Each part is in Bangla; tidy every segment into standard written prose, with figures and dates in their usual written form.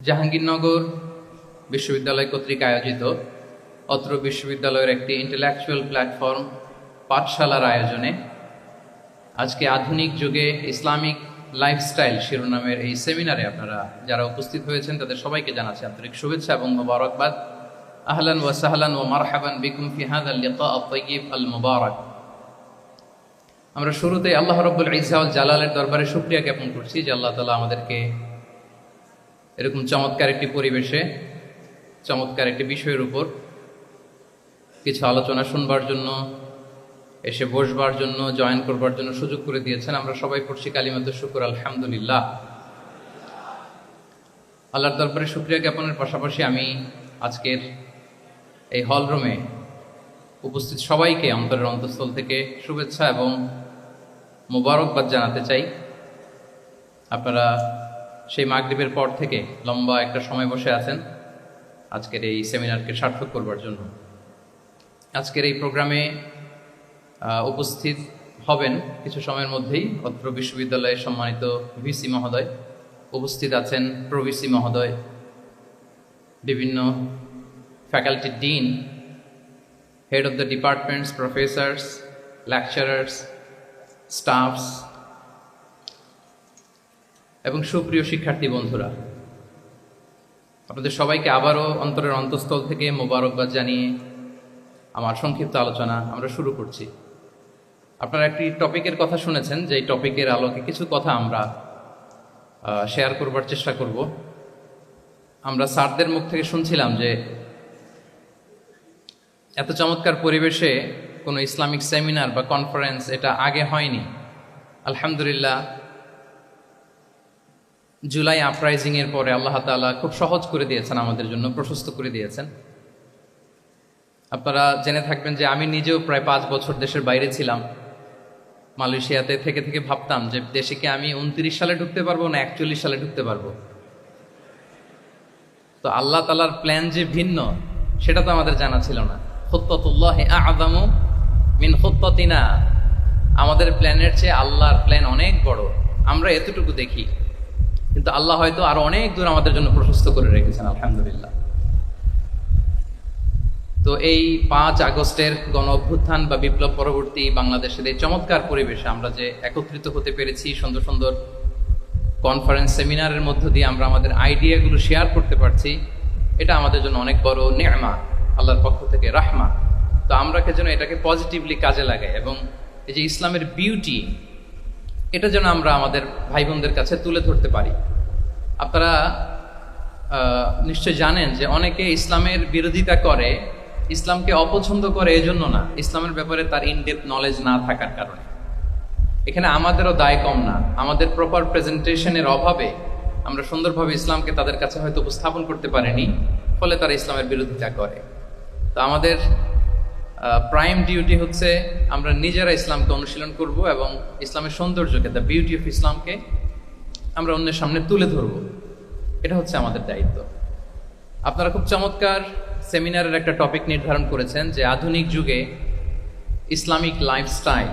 জাহাঙ্গীরনগর বিশ্ববিদ্যালয় কর্তৃক আয়োজিত অত্র বিশ্ববিদ্যালয়ের একটি ইন্টেলেকচুয়াল প্ল্যাটফর্ম পাঠশালার আয়োজনে আজকে আধুনিক যুগে ইসলামিক লাইফস্টাইল শিরোনামের এই সেমিনারে আপনারা যারা উপস্থিত হয়েছেন তাদের সবাইকে জানাচ্ছি আন্তরিক শুভেচ্ছা এবং মোবারকবাদ। আহলান ওয়া সাহলান ওয়া মারহাবান বিকুম ফি হাযাল লিকা আত-তাইয়্যিব আল মুবারাক। আমরা শুরুতে আল্লাহ রাব্বুল ইজ্জা ওয়াল জালালের দরবারে শুকরিয়া জ্ঞাপন করছি যে আল্লাহ তাআলা আমাদেরকে এরকম চমৎকার একটি পরিবেশে চমৎকার একটি বিষয়ের উপর কিছু আলোচনা শুনবার জন্য, এসে বসবার জন্য, জয়েন করবার জন্য সুযোগ করে দিয়েছেন। আমরা সবাই পড়ছি কালিমাতুশ শুকর আলহামদুলিল্লাহ। আল্লাহর দরবারে শুকরিয়া জ্ঞাপনের পাশাপাশি আমি আজকের এই হল রুমে উপস্থিত সবাইকে অন্তরের অন্তঃস্থল থেকে শুভেচ্ছা এবং মোবারকবাদ জানাতে চাই। আপনারা সেই মাগরিবের পর থেকে লম্বা একটা সময় বসে আছেন আজকের এই সেমিনারকে সার্থক করবার জন্য। আজকের এই প্রোগ্রামে উপস্থিত হবেন কিছু সময়ের মধ্যেই অত্র বিশ্ববিদ্যালয়ের সম্মানিত ভিসি মহোদয়, উপস্থিত আছেন প্রভিসি মহোদয়, বিভিন্ন faculty dean, head of the departments, professors, lecturers, stuffs এবং সুপ্রিয় শিক্ষার্থী বন্ধুরা, আপনাদের সবাইকে আবারও অন্তরের অন্তঃস্থল থেকে মোবারকবাদ জানিয়ে আমার সংক্ষিপ্ত আলোচনা আমরা শুরু করছি। আপনারা একটি টপিকের কথা শুনেছেন, যে এই টপিকের আলোকে কিছু কথা আমরা শেয়ার করবার চেষ্টা করব। আমরা স্যারদের মুখ থেকে শুনছিলাম যে এত চমৎকার পরিবেশে কোনো ইসলামিক সেমিনার বা কনফারেন্স এটা আগে হয়নি। আলহামদুলিল্লাহ, জুলাই আপরাইজিংয়ের পরে আল্লাহ তাআলা খুব সহজ করে দিয়েছেন আমাদের জন্য, প্রশস্ত করে দিয়েছেন। আপনারা জেনে থাকবেন যে আমি নিজেও প্রায় 5 বছর দেশের বাইরে ছিলাম। মালয়েশিয়াতে থেকে ভাবতাম যে দেশে কি আমি 29 সালে ঢুকতে পারবো না 41 সালে ঢুকতে পারবো। তো আল্লাহ তাআলার প্ল্যান যে ভিন্ন সেটা তো আমাদের জানা ছিল না। খুত্তাতুল্লাহি আ'যামু মিন খুত্তাতিনা, আমাদের প্ল্যানের চেয়ে আল্লাহর প্ল্যান অনেক বড়। আমরা এতটুকু দেখি, কিন্তু আল্লাহ হয়তো আরো অনেক দূর আমাদের জন্য প্রশস্ত করে রেখেছেন। আলহামদুলিল্লাহ। তো এই 5 আগস্টের গণ অভ্যুত্থান বা বিপ্লব পরবর্তী বাংলাদেশের এই চমৎকার পরিবেশে আমরা যে একত্রিত হতে পেরেছি, সুন্দর সুন্দর কনফারেন্স সেমিনারের মধ্য দিয়ে আমরা আমাদের আইডিয়াগুলো শেয়ার করতে পারছি, এটা আমাদের জন্য অনেক বড় নেয়ামত, আল্লাহর পক্ষ থেকে রাহমা। তো আমরা যেন এটাকে পজিটিভলি কাজে লাগাই এবং এই যে ইসলামের বিউটি, এটা যেন আমরা আমাদের ভাই বোনদের কাছে তুলে ধরতে পারি। আপনারা নিশ্চয় জানেন যে অনেকে ইসলামের বিরোধিতা করে, ইসলামকে অপছন্দ করে এজন্য না, ইসলামের ব্যাপারে তার ইনডেপথ নলেজ না থাকার কারণে। এখানে আমাদেরও দায় কম না। আমাদের প্রপার প্রেজেন্টেশনের অভাবে আমরা সুন্দরভাবে ইসলামকে তাদের কাছে হয়তো উপস্থাপন করতে পারিনি, ফলে তারা ইসলামের বিরোধিতা করে। তো আমাদের প্রাইম ডিউটি হচ্ছে আমরা নিজেরা ইসলামকে অনুশীলন করব এবং ইসলামের সৌন্দর্যকে, দ্য বিউটি অফ ইসলামকে আমরা অন্যের সামনে তুলে ধরব। এটা হচ্ছে আমাদের দায়িত্ব। আপনারা খুব চমৎকার সেমিনারের একটা টপিক নির্ধারণ করেছেন যে আধুনিক যুগে ইসলামিক লাইফস্টাইল।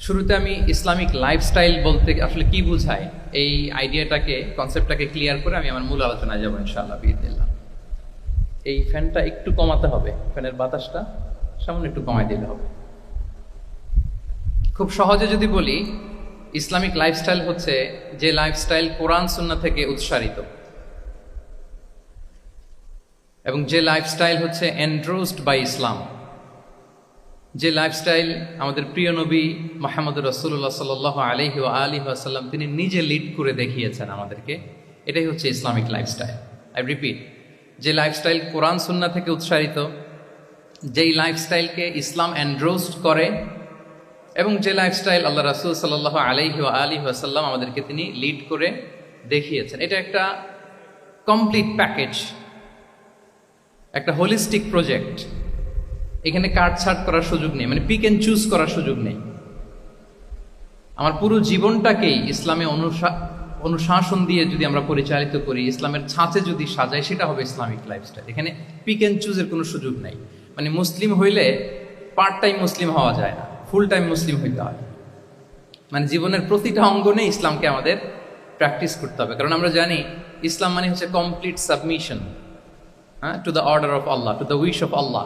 শুরুতে আমি ইসলামিক লাইফস্টাইল বলতে আসলে কি বুঝায় এই আইডিয়াটাকে, কনসেপ্টটাকে ক্লিয়ার করে আমি আমার মূল আলোচনায় যাবো ইনশাআল্লাহ বিইذনিল্লাহ। এই ফ্যানটা একটু কমাতে হবে, ফ্যানের বাতাসটা সামনে একটু কমাই দিলে হবে। খুব সহজে যদি বলি, ইসলামিক লাইফস্টাইল হচ্ছে যে লাইফস্টাইল কোরআন সুন্নাহ থেকে উৎসারিত এবং যে লাইফস্টাইল হচ্ছে এন্ডোর্সড বাই ইসলাম, যে লাইফস্টাইল আমাদের প্রিয় নবী মুহাম্মদ রাসূলুল্লাহ সাল্লাল্লাহু আলাইহি ওয়া আলিহি ওয়াসাল্লাম তিনি নিজে লিড করে দেখিয়েছেন আমাদেরকে, এটাই হচ্ছে ইসলামিক লাইফস্টাইল। আই রিপিট, যে লাইফস্টাইল কোরআন সুন্নাহ থেকে উৎসারিত, যেই লাইফস্টাইলকে ইসলাম এন্ডোর্সড করে এবং যে লাইফস্টাইল আল্লাহ রাসূল সাল্লাল্লাহু আলাইহি ওয়া আলিহি ওয়াসাল্লাম আমাদেরকে তিনি লিড করে দেখিয়েছেন, এটা একটা কমপ্লিট প্যাকেজ, একটা হোলিস্টিক প্রজেক্ট। এখানে কাটছাট করার সুযোগ নেই, মানে পিক এন্ড চুজ করার সুযোগ নেই। আমার পুরো জীবনটাকেই ইসলামে অনুশাসন দিয়ে যদি আমরা পরিচালিত করি, ইসলামের ছাঁচে যদি সাজাই, সেটা হবে ইসলামিক লাইফস্টাইল। এখানে পিক এন্ড চুজের কোনো সুযোগ নেই। মানে মুসলিম হইলে পার্ট টাইম মুসলিম হওয়া যায় না, ফুল টাইম মুসলিম হইতে হয়। মানে জীবনের প্রতিটা অঙ্গনে ইসলামকে আমাদের প্র্যাকটিস করতে হবে। কারণ আমরা জানি ইসলাম মানে হচ্ছে complete submission to the order of Allah, to the wish of Allah.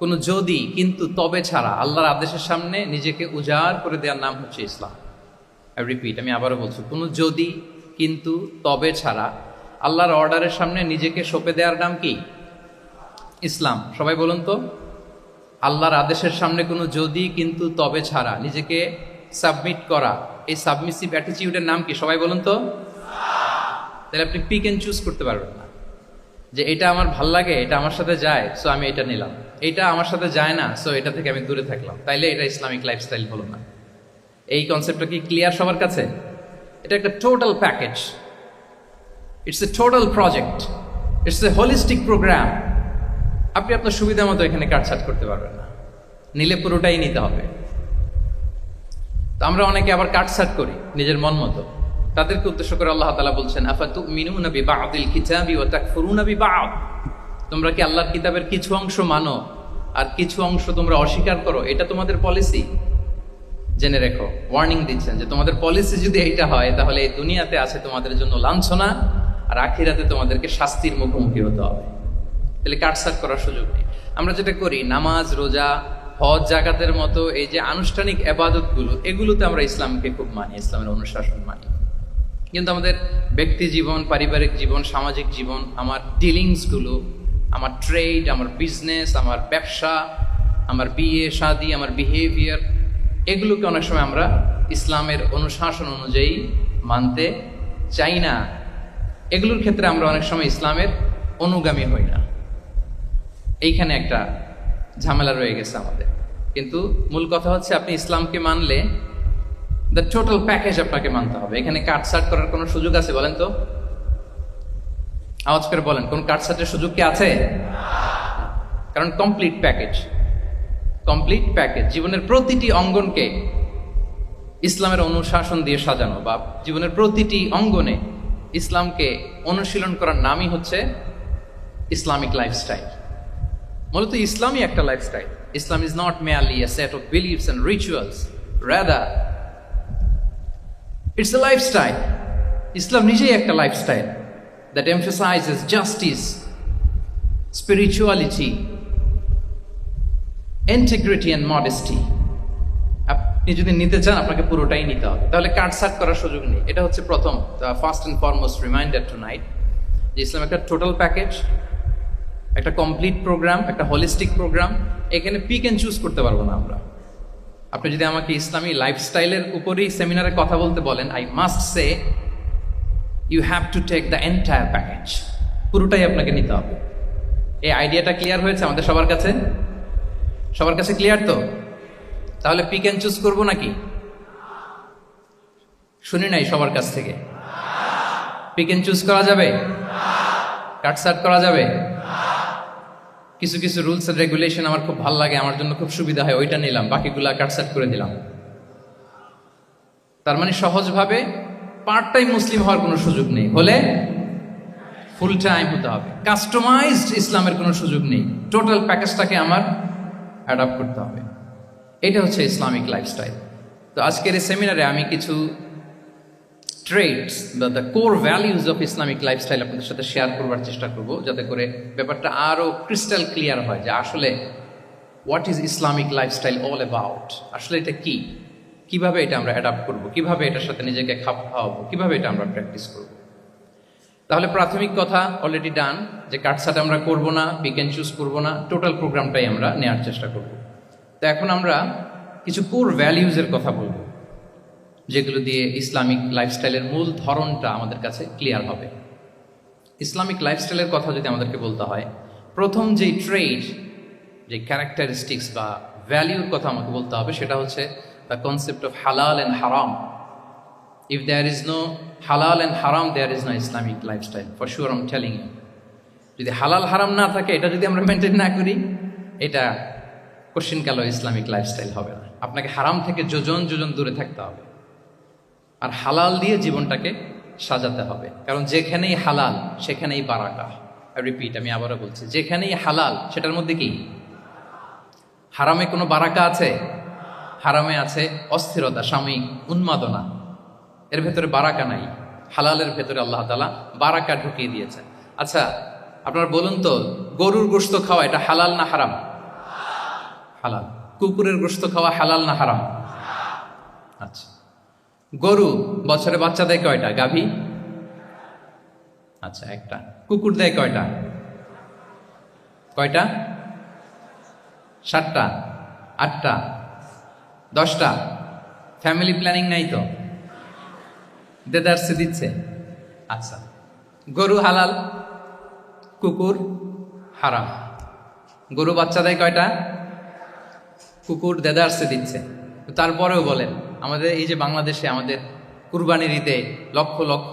কোনো যদি কিন্তু তবে ছাড়া আল্লাহর আদেশের সামনে নিজেকে উজাড় করে দেওয়ার নাম হচ্ছে ইসলাম। আই রিপিট, আমি আবারও বলছি, কোনো যদি কিন্তু তবে ছাড়া আল্লাহর অর্ডারের সামনে নিজেকে সঁপে দেওয়ার নাম কি? ইসলাম। সবাই বলুন তো, আল্লাহর আদেশের সামনে কোনো যদি কিন্তু তবে ছাড়া নিজেকে সাবমিট করা, এই সাবমিসিভ অ্যাটিটিউডের নাম কি? সবাই বলুন তো। তাহলে আপনি পিক এন্ড চুজ করতে পারবেন না যে এটা আমার ভাল লাগে, এটা আমার সাথে যায়, সো আমি এটা নিলাম, এটা আমার সাথে যায় না, সো এটা থেকে আমি দূরে থাকলাম, তাইলে এটা ইসলামিক লাইফস্টাইল হলো না। এই কনসেপ্টটা কি ক্লিয়ার সবার কাছে? এটা একটা total package, it's a total project, it's a holistic programme. আপনি আপনার সুবিধা মতো এখানে কাটছাট করতে পারবেন না, নিলে পুরোটাই নিতে হবে। তো আমরা অনেকে আবার কাটছাট করি নিজের মন মতো। তাদেরকে উদ্দেশ্য করে আল্লাহ তাআলা বলছেন, আফাতুমিনুনা বিবা'দিল কিতাবি ওয়া তাকফুরুনা বিবা'দ। তোমরা কি আল্লাহর কিতাবের কিছু অংশ মানো আর কিছু অংশ তোমরা অস্বীকার করো? এটা তোমাদের পলিসি? জেনে রেখো, ওয়ার্নিং দিচ্ছেন যে তোমাদের পলিসি যদি এইটা হয়, তাহলে এই দুনিয়াতে আছে তোমাদের জন্য লাঞ্ছনা, আর আখিরাতে তোমাদেরকে শাস্তির মুখোমুখি হতে হবে। তাহলে কাটছাট করার সুযোগ নেই। আমরা যেটা করি, নামাজ, রোজা, হজ, জাকাতের মতো এই যে আনুষ্ঠানিক ইবাদতগুলো, এগুলোতে আমরা ইসলামকে খুব মানি, ইসলামের অনুশাসন মানি। কিন্তু আমাদের ব্যক্তি জীবন, পারিবারিক জীবন, সামাজিক জীবন, আমার ডিলিংসগুলো, আমার ট্রেড, আমার বিজনেস, আমার ব্যবসা, আমার বিয়ে শাদী, আমার বিহেভিয়ার, এগুলোকে অনেক সময় আমরা ইসলামের অনুশাসন অনুযায়ী মানতে চাই না। এগুলোর ক্ষেত্রে আমরা অনেক সময় ইসলামের অনুগামী হই না। এইখানে একটা ঝামেলা রয়ে গেছে আমাদের। কিন্তু মূল কথা হচ্ছে, আপনি ইসলামকে মানলে দ্য টোটাল প্যাকেজ আপনাকে মানতে হবে। এখানে কাটছাট করার কোনো সুযোগ আছে বলেন তো? আওয়াজ করে বলেন, কোন কাটছাটের সুযোগ কি আছে? কারণ কমপ্লিট প্যাকেজ, কমপ্লিট প্যাকেজ। জীবনের প্রতিটি অঙ্গনকে ইসলামের অনুশাসন দিয়ে সাজানো, বা জীবনের প্রতিটি অঙ্গনে ইসলামকে অনুশীলন করার নামই হচ্ছে ইসলামিক লাইফস্টাইল। মূলত ইসলামই একটা lifestyle. Islam is not merely a set of beliefs and rituals, rather it's a lifestyle. ইসলাম নিজেই একটা lifestyle that emphasizes justice, spirituality, integrity and modesty. আপনি যদি নিতে চান, আপনাকে পুরোটাই নিতে হবে, তাহলে কাটছাট করার সুযোগ নেই। এটা হচ্ছে প্রথম, first and foremost reminder tonight, যে ইসলাম একটা টোটাল প্যাকেজ, একটা কমপ্লিট প্রোগ্রাম, একটা হোলিস্টিক প্রোগ্রাম। এখানে পিক এন্ড চুজ করতে পারবো না আমরা। আপনি যদি আমাকে ইসলামী লাইফস্টাইলের উপরেই সেমিনারে কথা বলতে বলেন, I must say you have to take the entire package, পুরোটাই আপনাকে নিতে হবে। এই আইডিয়াটা ক্লিয়ার হয়েছে আমাদের সবার কাছে? সবার কাছে ক্লিয়ার তো? তাহলে পিক এন্ড চুজ করবো নাকি? শুনি নাই সবার কাছ থেকে। পিক এন্ড চুজ করা যাবে? কাটছাট করা যাবে? কিছু কিছু রুলস এন্ড রেগুলেশন আমার খুব ভালো লাগে, আমার জন্য খুব সুবিধা হয়, ওইটা নিলাম, বাকিগুলা কাটছাট করে দিলাম। তার মানে সহজভাবে পার্ট টাইম মুসলিম হওয়ার কোনো সুযোগ নেই, হলে ফুল টাইম হতে হবে। কাস্টমাইজড ইসলামের কোনো সুযোগ নেই, টোটাল প্যাকেজটাকে আমার অ্যাডাপ্ট করতে হবে। এটা হচ্ছে ইসলামিক লাইফস্টাইল। তো আজকের এই সেমিনারে আমি কিছু ট্রেটস বা the core values of Islamic lifestyle আপনাদের সাথে শেয়ার করবার চেষ্টা করব, যাতে করে ব্যাপারটা আরও ক্রিস্টাল ক্লিয়ার হয় যে আসলে what is Islamic lifestyle all about. আসলে এটা কি, কিভাবে এটা আমরা অ্যাডাপ্ট করব, কিভাবে এটার সাথে নিজেকে খাপ খাওয়াবো, কিভাবে এটা আমরা প্র্যাকটিস করব। তাহলে প্রাথমিক কথা অলরেডি ডান, যে কাটছাট আমরা করব না, পিক এন্ড চুজ করবো না, টোটাল প্রোগ্রামটাই আমরা নেওয়ার চেষ্টা করব। তো এখন আমরা কিছু কোর ভ্যালিউজের কথা বলবো, যেগুলো দিয়ে ইসলামিক লাইফস্টাইলের মূল ধরনটা আমাদের কাছে ক্লিয়ার হবে। ইসলামিক লাইফস্টাইলের কথা যদি আমাদেরকে বলতে হয়, প্রথম যেই ট্রেড, যে ক্যারেক্টারিস্টিক্স বা ভ্যালিউর কথা আমাকে বলতে হবে, সেটা হচ্ছে the concept of halal and haram. If there is no halal and haram, there is no Islamic lifestyle, for sure I am telling you. যদি হালাল হারাম না থাকে, এটা যদি আমরা মেনটেন না করি, এটা কোশ্চিন কালো ইসলামিক লাইফস্টাইল হবে না। আপনাকে হারাম থেকে যোজন যোজন দূরে থাকতে হবে, আর হালাল দিয়ে জীবনটাকে সাজাতে হবে। কারণ যেখানেই হালাল সেখানেই বারাকা। রিপিট, আমি আবারও বলছি, যেখানেই হালাল সেটার মধ্যে কি? হারামে কোনো বারাকা আছে? হারামে আছে অস্থিরতা, সাময়িক উন্মাদনা, এর ভেতরে বারাকা নাই। হালালের ভেতরে আল্লাহ তাআলা বারাকা ঢুকিয়ে দিয়েছেন। আচ্ছা, আপনারা বলুন তো, গরুর গোশত খাওয়া এটা হালাল না হারাম? হালাল। কুকুরের গোশত খাওয়া হালাল না হারাম? আচ্ছা, গরু বছরে বাচ্চা দেয় কয়টা? গাভী? আচ্ছা, একটা। কুকুর দেয় কয়টা? কয়টা? 7টা, 8টা, 10টা? ফ্যামিলি প্ল্যানিং নাই তো? দেদারসে দিচ্ছে। আচ্ছা, গরু হালাল, কুকুর হারাম। গরু বাচ্চা দেয় কয়টা? কুকুর দেদারসে দিচ্ছে। তারপরেও বলেন, আমাদের এই যে বাংলাদেশে আমাদের কুরবানির ঈদে লক্ষ লক্ষ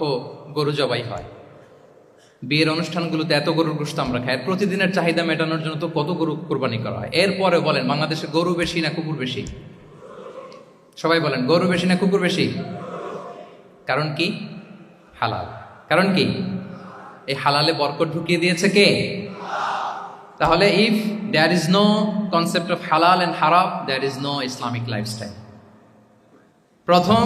গরু জবাই হয়, বিয়ের অনুষ্ঠানগুলোতে এত গরুর গোশত আমরা খাই, প্রতিদিনের চাহিদা মেটানোর জন্য তো কত গরু কোরবানি করা হয়। এরপরে বলেন, বাংলাদেশে গরু বেশি না কুকুর বেশি? সবাই বলেন, গরু বেশি না কুকুর বেশি? কারণ কি? হালাল। কারণ কি? এই হালালে বরকত ঢুকিয়ে দিয়েছে কে? তাহলে if there is no concept of halal and haram, there is no Islamic lifestyle. প্রথম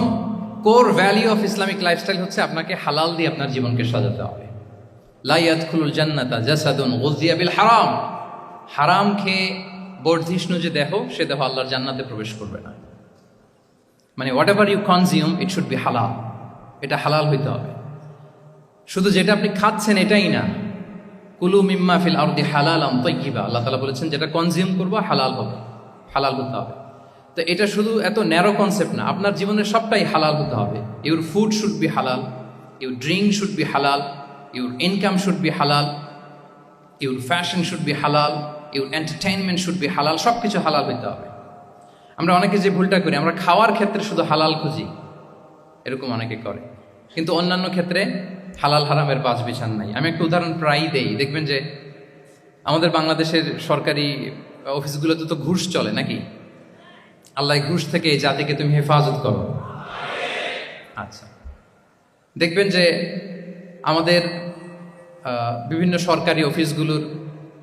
core value of Islamic lifestyle হচ্ছে আপনাকে হালাল দিয়ে আপনার জীবনকে সাজাতে হবে। লা ইয়াদখুলুল জান্নাতা জাসাদুন গুযিয়া বিল হারাম। হারাম খেয়ে বর্ধিষ্ণু যে দেহ, সে দেহ আল্লাহর জান্নাতে প্রবেশ করবে না। মানে whatever you consume, it should be halal. এটা হালাল হইতে হবে। শুধু যেটা আপনি খাচ্ছেন এটাই না, কুলু মিম্মা ফিল আরদি হালালাম তাইয়্যিবা, আল্লাহ তাআলা বলেছেন যেটা কনজিউম করবো হালাল হবে, হালাল হতে হবে। তো এটা শুধু এত ন্যারো কনসেপ্ট না, আপনার জীবনের সবটাই হালাল হতে হবে। ইউর ফুড শুড বি হালাল, ইউর ড্রিঙ্ক শুড বি হালাল, ইউর ইনকাম শুড বি হালাল, ইউর ফ্যাশন শুড বি হালাল, ইউর এন্টারটেইনমেন্ট শুড বি হালাল। সব কিছু হালাল হইতে হবে। আমরা অনেকে যে ভুলটা করি, আমরা খাওয়ার ক্ষেত্রে শুধু হালাল খুঁজি, এরকম অনেকে করে, কিন্তু অন্যান্য ক্ষেত্রে হালাল হারামের বাছ বিছান নাই। আমি একটা উদাহরণ প্রায়ই দেই, দেখবেন যে আমাদের বাংলাদেশের সরকারি অফিসগুলোতে তো ঘুষ চলে নাকি? আল্লাহ ঘুষ থেকে এই জাতিকে তুমি হেফাজত করো। আচ্ছা, দেখবেন যে আমাদের বিভিন্ন সরকারি অফিসগুলোর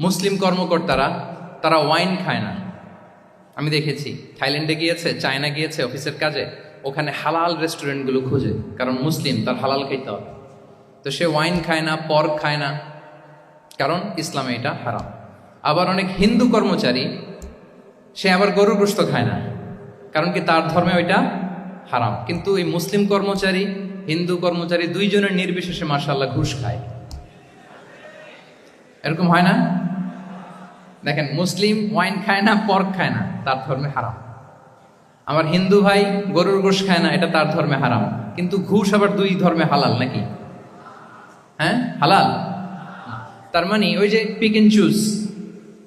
মুসলিম কর্মকর্তারা, তারা ওয়াইন খায় না। আমি দেখেছি, থাইল্যান্ডে গিয়েছে, চায়না গিয়েছে অফিসের কাজে, ওখানে হালাল রেস্টুরেন্টগুলো খুঁজে, কারণ মুসলিম, তার হালাল খাইতে হবে। তো সে ওয়াইন খায় না, পর্ক খায় না, কারণ ইসলামে এটা হারাম। আবার অনেক হিন্দু কর্মচারী, সে আবার গরুর গোশত খায় না, কারণ কি তার ধর্মে ওইটা হারাম। কিন্তু এই মুসলিম কর্মচারী, হিন্দু কর্মচারী দুইজনের নির্বিশেষে মাশাআল্লাহ ঘুষ খায়। এরকম হয় না? দেখেন, মুসলিম ওয়াইন খায় না, পর্ক খায় না, তার ধর্মে হারাম। আমার হিন্দু ভাই গরুর গোশ খায় না, এটা তার ধর্মে হারাম। কিন্তু ঘুষ আবার দুই ধর্মে হালাল নাকি? হ্যাঁ, হালাল। তার মানে ওই যে pick and choose,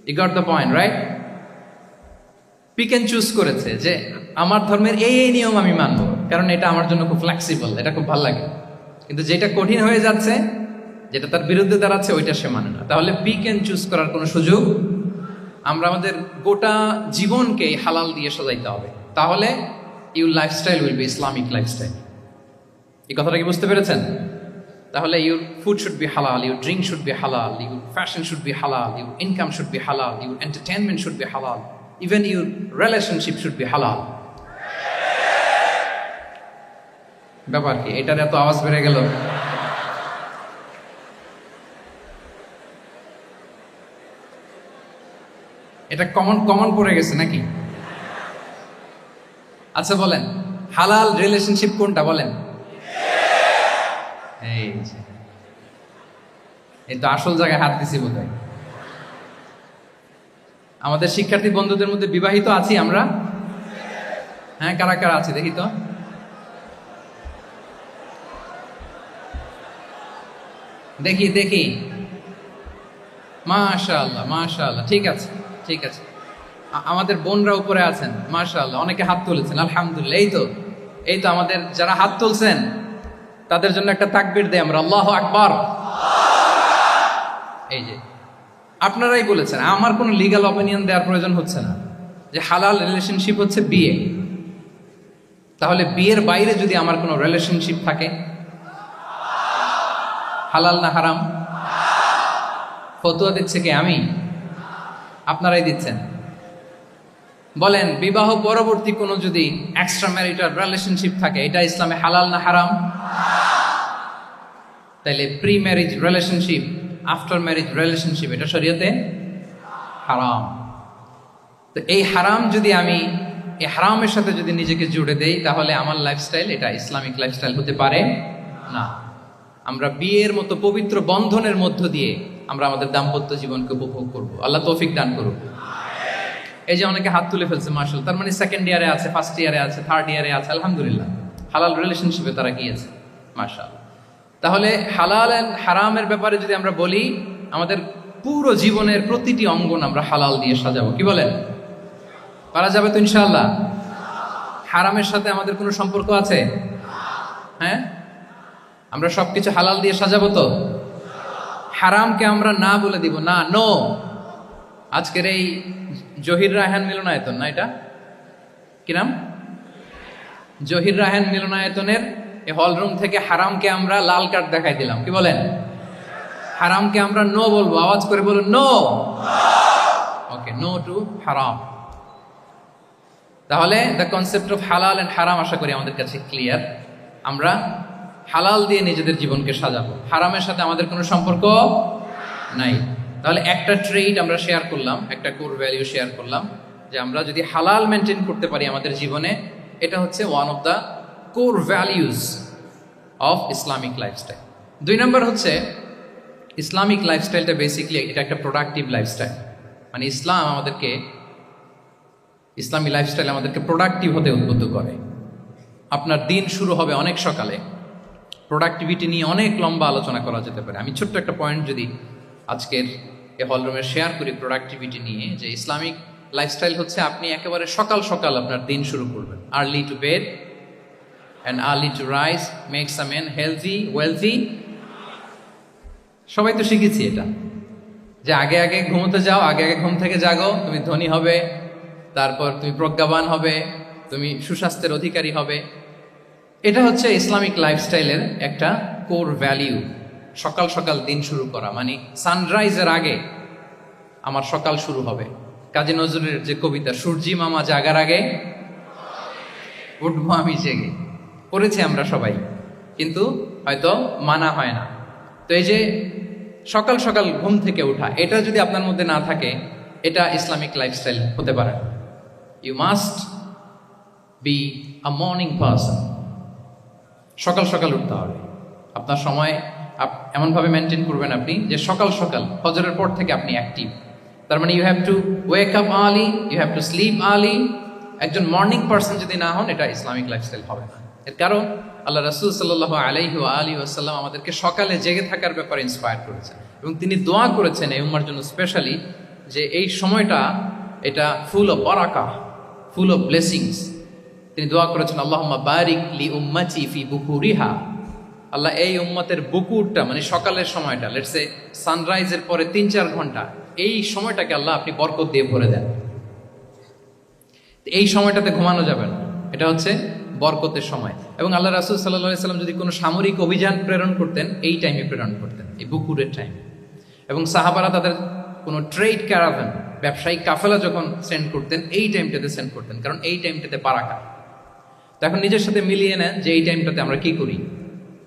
you got the point, right? Pick and choose করেছে যে আমার ধর্মের এই এই নিয়ম আমি মানবো, কারণ এটা আমার জন্য খুব ফ্লেক্সিবল, এটা খুব ভালো লাগে। কিন্তু যেটা কঠিন হয়ে যাচ্ছে, যেটা তার বিরুদ্ধে দাঁড়াচ্ছে, ওইটা সে মানে না। তাহলে পিক এন্ড চুজ করার কোনো সুযোগ? আমরা আমাদের গোটা জীবনকে হালাল দিয়ে সাজাইতে হবে, তাহলে your lifestyle will be Islamic lifestyle. এই কথাটা কি বুঝতে পেরেছেন? তাহলে ইউর ফুড শুড বি হালাল, ইউর ড্রিঙ্ক শুড বি হালাল, ইউর ফ্যাশন শুড বি হালাল, ইউর ইনকাম শুড বি হালাল, ইউর এন্টারটেনমেন্ট শুড বি হালাল, even your relationship should be হালাল। ব্যাপার কি? এটার এত আওয়াজ বেড়ে গেল। এটা কমন পড়ে গেছে নাকি? আচ্ছা বলেন, হালাল রিলেশনশিপ কোনটা বলেন? এই তো আসল জায়গায় হাত দিছি বোধহয়। আমাদের শিক্ষার্থী বন্ধুদের মধ্যে বিবাহিত আছি আমরা? হ্যাঁ, কারা কারা আছে দেখি তো। দেখি মাশাআল্লাহ, মাশাআল্লাহ। ঠিক আছে, ঠিক আছে। আমাদের বোনরা উপরে আছেন, মাশাআল্লাহ, অনেকে হাত তুলেছেন, আলহামদুলিল্লাহ। এই তো আমাদের যারা হাত তুলছেন তাদের জন্য একটা তাকবীর দেই আমরা, আল্লাহু আকবার। এই যে আপনারাই বলেছেন, আমার কোনো লিগ্যাল অপিনিয়ন দেওয়ার প্রয়োজন হচ্ছে না, যে হালাল রিলেশনশিপ হচ্ছে বিয়ে। তাহলে বিয়ের বাইরে যদি আমার কোনো রিলেশনশিপ থাকে, হালাল না হারাম? ফতোয়া দিচ্ছে কে? আমি? আপনারাই দিচ্ছেন। বলেন, বিবাহ পরবর্তী কোনো যদি এক্সট্রা ম্যারিটাল রিলেশনশিপ থাকে, এটা ইসলামে হালাল না হারাম? তাইলে pre marriage relationship, after marriage relationship, এটা শরীয়তে হারাম। তো এই হারাম যদি আমি এই হারামের সাথে যদি নিজেকে জুড়ে দেই, তাহলে আমার লাইফস্টাইল এটা ইসলামিক লাইফস্টাইল হতে পারে না। আমরা বিয়ের মতো পবিত্র বন্ধনের মধ্য দিয়ে আমরা আমাদের দাম্পত্য জীবনকে উপভোগ করব। আল্লাহ তৌফিক দান করুক। এই যে অনেকে হাত তুলে ফেলছে মাশাআল্লাহ, তার মানে সেকেন্ড ইয়ারে আছে, ফার্স্ট ইয়ারে আছে, থার্ড ইয়ারে আছে, আলহামদুলিল্লাহ হালাল রিলেশনশিপে তারা গিয়েছে, মাশাআল্লাহ। তাহলে হালাল এন্ড হারামের ব্যাপারে যদি আমরা বলি, আমাদের পুরো জীবনের প্রতিটি অঙ্গন আমরা হালাল দিয়ে সাজাবো। কি বলেন, পারা যাবে তো ইনশাআল্লাহ? হারামের সাথে আমাদের কোনো সম্পর্ক আছে? হ্যাঁ, আমরা সবকিছু হালাল দিয়ে সাজাবো তো? হারামকে আমরা না বলে দিব না, নো। আজকের এই জহির রায়হান মিলনায়তন, না এটা কি নাম, জহির রায়হান মিলনায়তনের এই হলরুম থেকে হারামকে আমরা লাল কার্ড দেখাই দিলাম। কি বলেন, হারামকে আমরা নো বলবো, আওয়াজ করে বলুন নো। ওকে, নো টু হারাম। তাহলে the concept of halal and হারাম আশা করি আমাদের কাছে ক্লিয়ার। আমরা হালাল দিয়ে নিজেদের জীবনকে সাজাবো, হারামের সাথে আমাদের কোনো সম্পর্ক নাই। তাহলে একটা ট্রেড আমরা শেয়ার করলাম, একটা কোর ভ্যালু শেয়ার করলাম, যে আমরা যদি হালাল মেনটেন করতে পারি আমাদের জীবনে, এটা হচ্ছে one of the core values of Islamic lifestyle. 2 নম্বর হচ্ছে ইসলামিক লাইফস্টাইলটা বেসিকলি এটা একটা প্রোডাক্টিভ লাইফস্টাইল। মানে ইসলাম আমাদেরকে, ইসলামী লাইফস্টাইল আমাদেরকে প্রোডাক্টিভ হতে উদ্বুদ্ধ করে। আপনার দিন শুরু হবে অনেক সকালে, প্রোডাক্টিভিটি নিয়ে অনেক লম্বা আলোচনা করা যেতে পারে। আমি ছোট্ট একটা পয়েন্ট যদি আজকের এই হলরুমে শেয়ার করি প্রোডাক্টিভিটি নিয়ে, যে ইসলামিক লাইফস্টাইল হচ্ছে আপনি একেবারে সকাল সকাল আপনার দিন শুরু করবেন। Early to bed and early to rise makes a man healthy wealthy. সবাই তো শিখেছি এটা, যে আগে আগে ঘুমোতে যাও, আগে আগে ঘুম থেকে জাগো, তুমি ধনী হবে, তারপর তুমি প্রজ্ঞাবান হবে, তুমি সুস্বাস্থ্যের অধিকারী হবে। এটা হচ্ছে ইসলামিক লাইফস্টাইলের একটা কোর ভ্যালিউ। সকাল সকাল দিন শুরু করা, মানে সানরাইজের আগে আমার সকাল শুরু হবে। কাজী নজরুলের যে কবিতা, সূর্যি মামা জাগার আগে উঠবো আমি জেগে, পড়েছি আমরা সবাই, কিন্তু হয়তো মানা হয় না। তো এই যে সকাল সকাল ঘুম থেকে ওঠা, এটা যদি আপনার মধ্যে না থাকে, এটা ইসলামিক লাইফস্টাইল হতে পারে। You must be a morning person. সকাল সকাল উঠতে হবে। আপনার সময় এমনভাবে মেনটেন করবেন আপনি যে সকাল সকাল ফজরের পর থেকে আপনি অ্যাক্টিভ। তার মানে you have to wake up early, you have to sleep early. একজন মর্নিং পারসন যদি না হন, এটা ইসলামিক লাইফস্টাইল হবে না। এর কারণ আল্লাহ রাসূল সাল্লাল্লাহু আলাইহি ওয়া আলিহি ওয়াসাল্লাম আমাদেরকে সকালে জেগে থাকার ব্যাপারে ইন্সপায়ার করেছেন, এবং তিনি দোয়া করেছেন এই উম্মার জন্য স্পেশালি, যে এই সময়টা এটা full of baraka, full of blessings. তিনি দোয়া করেছেন, আল্লাহুম্মা বারিক লি উম্মতি ফি বুকুরিহা। আল্লাহ এই উম্মতের বুকুরটা, মানে সকালের সময়টা, লেটস সে সানরাইজের পরে 3-4 ঘন্টা, এই সময়টাকে আল্লাহ আপনি বরকত দিয়ে ভরে দেন। এই সময়টাতে ঘুমানো যাবে না, এটা হচ্ছে বরকতের সময়। এবং আল্লাহ রাসূল সাল্লাল্লাহু আলাইহি সাল্লাম যদি কোনো সামরিক অভিযান প্রেরণ করতেন, এই টাইমে প্রেরণ করতেন, এই বুকুরের টাইমে। এবং সাহাবারা তাদের কোনো ট্রেড ক্যারাভান, ব্যবসায়িক কাফেলা যখন সেন্ড করতেন, এই টাইমটাতে সেন্ড করতেন, কারণ এই টাইমটাতে বারাকা। তো এখন নিজের সাথে মিলিয়ে নেন যে এই টাইমটাতে আমরা কি করি।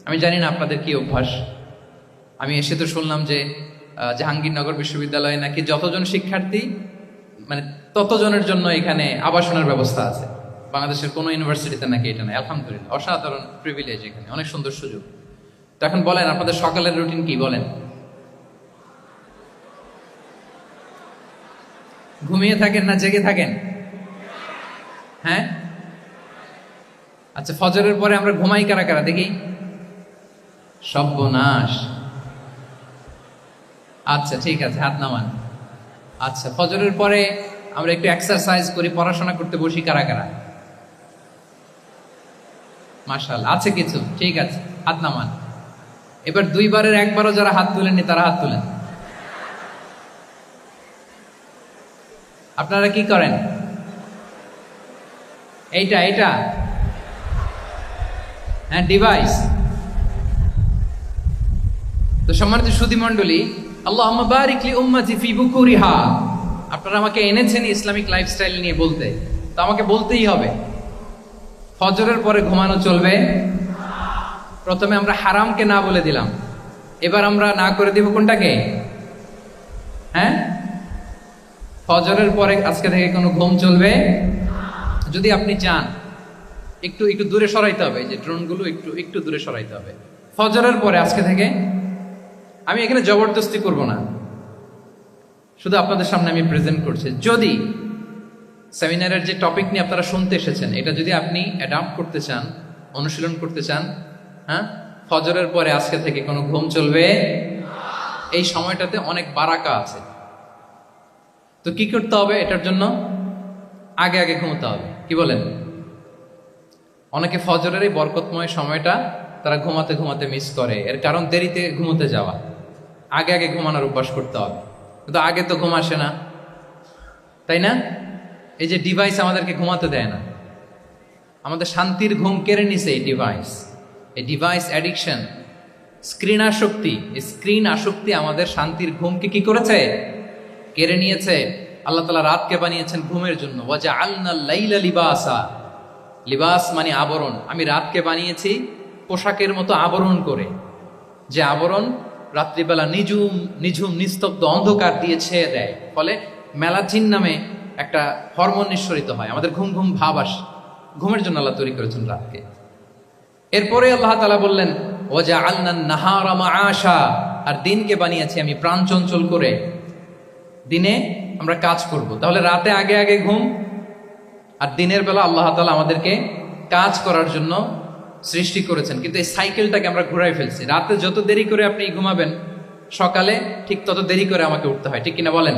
আমি জানি না আপনাদের কি অভ্যাস। আমি এসে তো শুনলাম যে জাহাঙ্গীরনগর বিশ্ববিদ্যালয়ে নাকি যতজন শিক্ষার্থী, মানে ততজনের জন্য এখানে আবাসনের ব্যবস্থা আছে। বাংলাদেশের কোনো ইউনিভার্সিটিতে নাকি এটা নেই। আলহামদুলিল্লাহ, অসাধারণ প্রিভিলেজ, এখানে অনেক সুন্দর সুযোগ। তো এখন বলেন, আপনাদের সকালের রুটিন কি? বলেন, ঘুমিয়ে থাকেন না জেগে থাকেন? হ্যাঁ, আচ্ছা, ফজরের পরে আমরা ঘুমাই কারা কারা দেখি? সর্বনাশ। আচ্ছা ঠিক আছে, হাত নামান। আচ্ছা, ফজরের পরে আমরা একটু এক্সারসাইজ করি, পড়াশোনা করতে বসি কারা কারা? মাশাআল্লাহ, আছে কিছু, ঠিক আছে, হাত নামান। এবার 2 বারের 1 বারও যারা হাত তুলেননি তারা হাত তুলেন। আপনারা কি করেন? এইটা হ্যাঁ, ডিভাইস। তো সম্মানিত সুধী মণ্ডলী, আল্লাহুম্মা বারিক লি উম্মতি ফি বুকুরিহা। আপনারা আমাকে এনেছেন ইসলামিক লাইফস্টাইল নিয়ে বলতে, তো আমাকে বলতেই হবে। ফজরের পরে ঘুমানো চলবে। প্রথমে আমরা হারামকে না বলে দিলাম, এবার আমরা না করে দিব কোনটাকে? হ্যাঁ, ফজরের পরে আজকে থেকে কোনো ঘুম চলবে। যদি আপনি চান একটু একটু দূরে সরাইতে হবে, যে ড্রোনগুলো একটু একটু দূরে সরাইতে হবে। ফজরের পরে আজকে থেকে আমি এখানে জবরদস্তি করব না, শুধু আপনাদের সামনে আমি প্রেজেন্ট করছি। যদি সেমিনারের যে টপিক নিয়ে আপনারা শুনতে এসেছেন, এটা যদি আপনি অ্যাডাপ্ট করতে চান, অনুশীলন করতে চান, হ্যাঁ, ফজরের পরে আজকে থেকে কোনো ঘুম চলবে। এই সময়টাতে অনেক বারাকা আছে। তো কি করতে হবে? এটার জন্য আগে আগে ঘুমোতে হবে। কি বলেন? অনেকে ফজরের এই বরকতময় সময়টা তারা ঘুমাতে ঘুমাতে মিস করে। এর কারণ দেরিতে ঘুমোতে যাওয়া। আগে আগে ঘুমানোর অভ্যাস করতে হবে। কিন্তু আগে তো ঘুম আসে না, তাই না? এই যে ডিভাইস আমাদেরকে ঘুমাতে দেয় না, আমাদের শান্তির ঘুম কেড়ে নিছে এই ডিভাইস। এই ডিভাইস অ্যাডিকশন, স্ক্রিন আসক্তি, এই স্ক্রিন আসক্তি আমাদের শান্তির ঘুমকে কি করেছে? কেড়ে নিয়েছে। আল্লাহ তাআলা রাতকে বানিয়েছেন ঘুমের জন্য। ওয়াজআলনা লাইলা লিবাসা, লিবাস মানে আবরণ। আমি রাতকে বানিয়েছি পোশাকের মতো আবরণ করে, যে আবরণ রাত্রিবেলা নিঝুম নিঝুম নিস্তব্ধ অন্ধকার দিয়ে ছেয়ে দেয়। ফলে মেলাটিন নামে একটা হরমোন নিঃসরিত হয়, আমাদের ঘুম ঘুম ভাব আসে। ঘুমের জন্য আল্লাহ তৈরি করেছেন রাতকে। এরপরে আল্লাহ তাআলা বললেন ওয়াজআলনা নাহারা মাআশা, আর দিনকে বানিয়েছি আমি প্রাণ চঞ্চল করে। দিনে আমরা কাজ করব, তাহলে রাতে আগে আগে ঘুম, আর দিনের বেলা আল্লাহ তাআলা আমাদেরকে কাজ করার জন্য সৃষ্টি করেছেন। কিন্তু এই সাইকেলটাকে আমরা ঘুরাই ফেলছি। রাতে যত দেরি করে আপনি ঘুমাবেন, সকালে ঠিক তত দেরি করে আমাকে উঠতে হয়। ঠিক কিনা বলেন?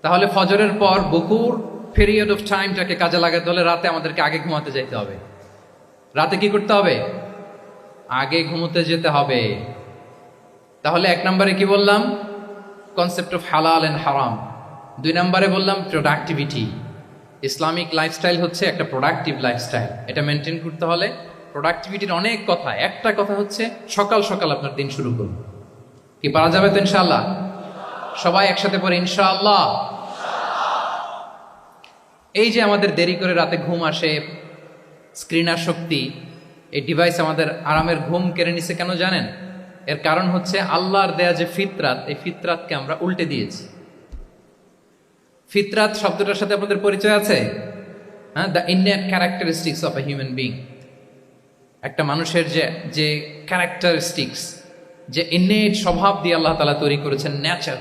তাহলে ফজরের পর বকুর পিরিয়ড অফ টাইমটাকে কাজে লাগাতে হলে রাতে আমাদেরকে আগে ঘুমাতে যেতে হবে। রাতে কি করতে হবে? আগে ঘুমোতে যেতে হবে। তাহলে এক নম্বরে কি বললাম? কনসেপ্ট অফ হালাল এন্ড হারাম। 2 নম্বরে বললাম প্রোডাক্টিভিটি। ইসলামিক লাইফস্টাইল হচ্ছে একটা প্রোডাক্টিভ লাইফস্টাইল। এটা মেনটেন করতে হলে প্রোডাক্টিভিটির অনেক কথা। একটা কথা হচ্ছে সকাল সকাল আপনার দিন শুরু করুন। কি পারা যাবে তো ইনশাআল্লাহ? সবাই একসাথে পড়ে ইনশাআল্লাহ। এই যে আমাদের দেরি করে রাতে ঘুম আসে, স্ক্রিন আসক্তি, এই ডিভাইস আমাদের আরামের ঘুম কেড়ে নিছে কেন জানেন? এর কারণ হচ্ছে আল্লাহর দেয়া যে ফিতরাত, এই ফিতরাতকে আমরা উল্টে দিয়েছি। ফিতরাত শব্দটার সাথে আপনাদের পরিচয় আছে? হ্যাঁ, the innate characteristics of a human being. একটা মানুষের যে ক্যারেক্টারিস্টিক্স, যে ইননেট স্বভাব দিয়ে আল্লাহ তাআলা তৈরি করেছেন, নেচার,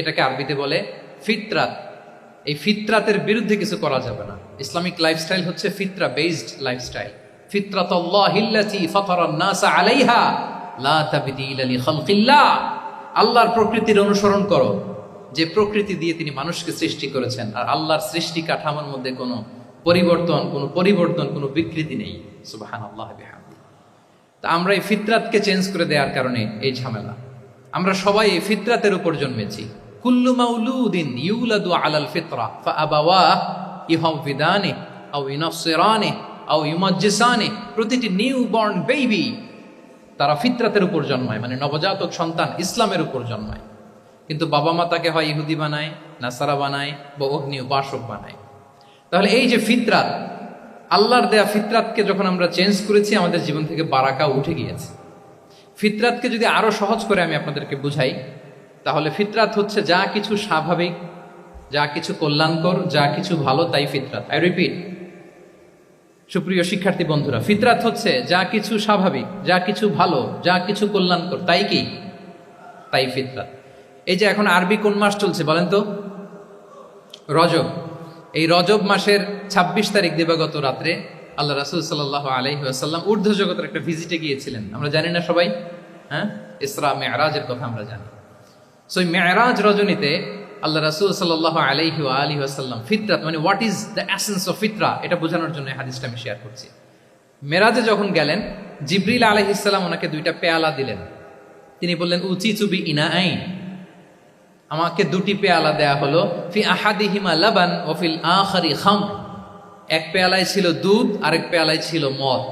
এটাকে আরবিতে বলে ফিতরাত। এই ফিতরাতের বিরুদ্ধে কিছু করা যাবে না। ইসলামিক লাইফস্টাইল হচ্ছে ফিতরা বেসড লাইফস্টাইল। ফিতরাতাল্লাহিল্লাতী ফাতারান নাসা আলাইহা লা তাবদীলা লিখালকিল্লাহ। আল্লাহর প্রকৃতির অনুসরণ করো, যে প্রকৃতি দিয়ে তিনি মানুষকে সৃষ্টি করেছেন। আর আল্লাহর সৃষ্টি কাঠামোর মধ্যে কোনো পরিবর্তন, কোনো বিকৃতি নেই। সুবহানাল্লাহ বিহামদিহি। তা আমরা এই ফিতরাতকে চেঞ্জ করে দেওয়ার কারণে এই ঝামেলা। আমরা সবাই এই ফিতরাতের উপর জন্মেছি। কুল্লু মাউলুদিন ইউলাদু আলাল ফিতরা ফাআবাওয়াহু ইউহাউবিদানি আও ইউনাসসিরানি আও ইউমাজ্জিসানি। প্রতিটি নিউ বর্ন বেবি তারা ফিতরাতের উপর জন্মায়, মানে নবজাতক সন্তান ইসলামের উপর জন্মায়। কিন্তু বাবা মা তাকে হয় ইহুদি বানায়, নাসারা বানায়, বা অগ্নি উপাসক বানায়। তাহলে এই যে ফিতরাত, আল্লাহর দেয়া ফিতরাতকে যখন আমরা চেঞ্জ করেছি, আমাদের জীবন থেকে বারাকা উঠে গিয়েছে। ফিতরাতকে যদি আরো সহজ করে আমি আপনাদেরকে বুঝাই, তাহলে ফিতরাত হচ্ছে যা কিছু স্বাভাবিক, যা কিছু কল্যাণকর, যা কিছু ভালো, তাই ফিতরাত। আই রিপিট, সুপ্রিয় শিক্ষার্থী বন্ধুরা, ফিতরাত হচ্ছে যা কিছু স্বাভাবিক, যা কিছু ভালো, যা কিছু কল্যাণকর, তাই কি? তাই ফিতরাত। এই যে এখন আরবি কোন মাস চলছে বলেন তো? রজব। এই রজব মাসের 26 তারিখ দিবাগত রাত্রে আল্লাহ রাসূল সাল্লাল্লাহু আলাইহি ওয়াসাল্লাম ঊর্ধ্ব জগতের একটা ভিজিটে গিয়েছিলেন। আমরা জানি না সবাই? হ্যাঁ, ইসরা মেরাজের কথা আমরা জানি। সো এই মেরাজ রজনীতে আল্লাহ রাসূল সাল্লাল্লাহু আলাইহি ওয়া আলিহি ওয়াসাল্লাম ফিতরাত মানে what is the essence of ফিতরা, এটা বোঝানোর জন্য এই হাদিসটা আমি শেয়ার করছি। মেরাজে যখন গেলেন, জিবরিল আলাইহিস সালাম ওনাকে 2টা পেয়ালা দিলেন। তিনি বললেন উচিতু বি ইনাআইন, আমাকে 2টি পেয়ালা দেয়া হলো। ফি আহাদিহিমা লাবান ওয়া ফিল আখারি খামর, এক পেয়ালায় ছিল দুধ, আরেক পেয়ালায় ছিল মদ।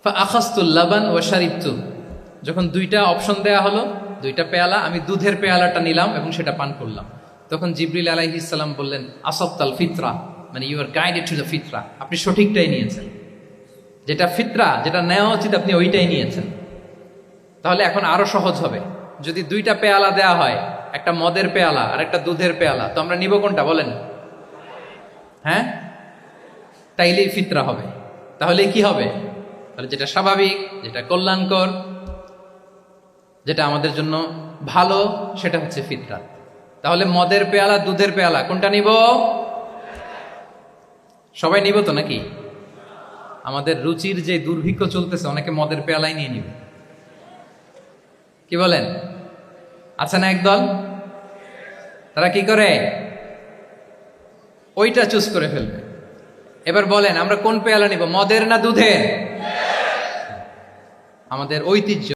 ফা আখাযতুল লাবান ওয়া শারিবতু, যখন 2টা অপশন দেয়া হলো, 2টা পেয়ালা, আমি দুধের পেয়ালাটা নিলাম এবং সেটা পান করলাম। তখন জিবরিল আলাইহিস সালাম বললেন আসাবতাল ফিতরা, মানে you are guided to the fitrah, আপনি সঠিকটাই নিয়েছেন। যেটা ফিতরা, যেটা নেওয়া উচিত, আপনি ওইটাই নিয়েছেন। তাহলে এখন আরো সহজ হবে। যদি দুইটা পেয়ালা দেয়া হয়, একটা মদের পেয়ালা আর একটা দুধের পেয়ালা, তো আমরা নিব কোনটা বলেন? হ্যাঁ, তাইলেই ফিতরা হবে। তাহলে কি হবে? তাহলে যেটা স্বাভাবিক, যেটা কল্যাণকর, যেটা আমাদের জন্য ভালো, সেটা হচ্ছে ফিতরা। তাহলে মদের পেয়ালা দুধের পেয়ালা কোনটা নিব? সবাই নিব তো নাকি? আমাদের রুচির যে দুর্ভিক্ষ চলতেছে, অনেকে মদের পেয়ালাই নিয়ে নিবে। কি বলেন? আছে না একদল, তারা কি করে ওইটা চুজ করে ফেলবে। এবার বলেন আমরা কোন পেয়ালা নিব, মদের না দুধের? আমাদের ঐতিহ্য